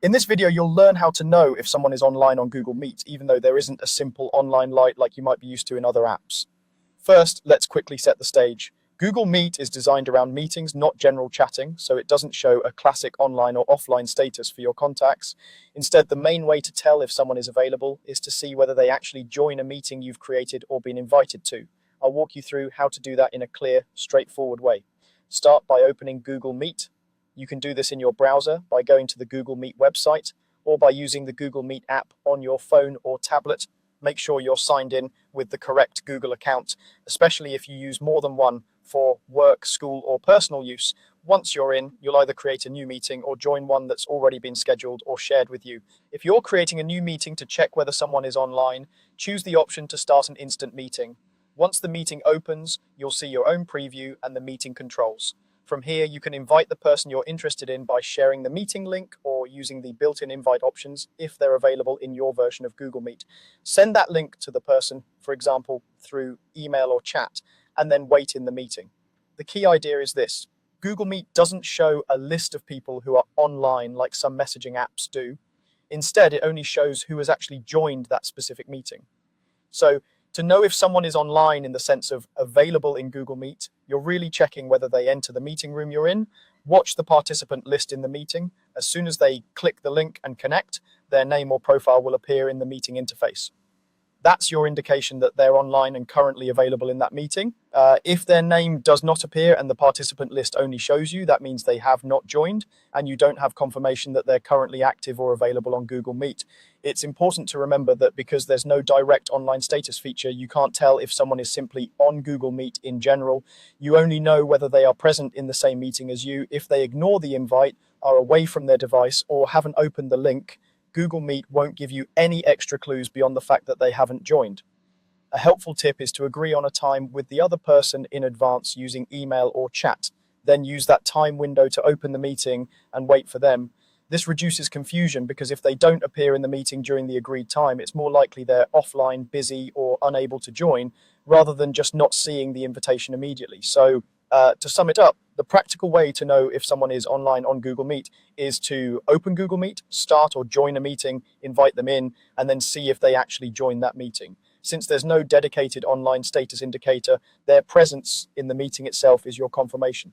In this video, you'll learn how to know if someone is online on Google Meet, even though there isn't a simple online light like you might be used to in other apps. First, let's quickly set the stage. Google Meet is designed around meetings, not general chatting, so it doesn't show a classic online or offline status for your contacts. Instead, the main way to tell if someone is available is to see whether they actually join a meeting you've created or been invited to. I'll walk you through how to do that in a clear, straightforward way. Start by opening Google Meet. You can do this in your browser by going to the Google Meet website or by using the Google Meet app on your phone or tablet. Make sure you're signed in with the correct Google account, especially if you use more than one for work, school, or personal use. Once you're in, you'll either create a new meeting or join one that's already been scheduled or shared with you. If you're creating a new meeting to check whether someone is online, choose the option to start an instant meeting. Once the meeting opens, you'll see your own preview and the meeting controls. From here, you can invite the person you're interested in by sharing the meeting link or using the built-in invite options if they're available in your version of Google Meet. Send that link to the person, for example, through email or chat, and then wait in the meeting. The key idea is this. Google Meet doesn't show a list of people who are online like some messaging apps do. Instead, it only shows who has actually joined that specific meeting. So, to know if someone is online in the sense of available in Google Meet, you're really checking whether they enter the meeting room you're in, watch the participant list in the meeting. As soon as they click the link and connect, their name or profile will appear in the meeting interface. That's your indication that they're online and currently available in that meeting. If their name does not appear and the participant list only shows you, that means they have not joined and you don't have confirmation that they're currently active or available on Google Meet. It's important to remember that because there's no direct online status feature, you can't tell if someone is simply on Google Meet in general. You only know whether they are present in the same meeting as you if they ignore the invite, are away from their device, or haven't opened the link. Google Meet won't give you any extra clues beyond the fact that they haven't joined. A helpful tip is to agree on a time with the other person in advance using email or chat. Then use that time window to open the meeting and wait for them. This reduces confusion because if they don't appear in the meeting during the agreed time, it's more likely they're offline, busy, or unable to join, rather than just not seeing the invitation immediately. So, to sum it up, the practical way to know if someone is online on Google Meet is to open Google Meet, start or join a meeting, invite them in, and then see if they actually join that meeting. Since there's no dedicated online status indicator, their presence in the meeting itself is your confirmation.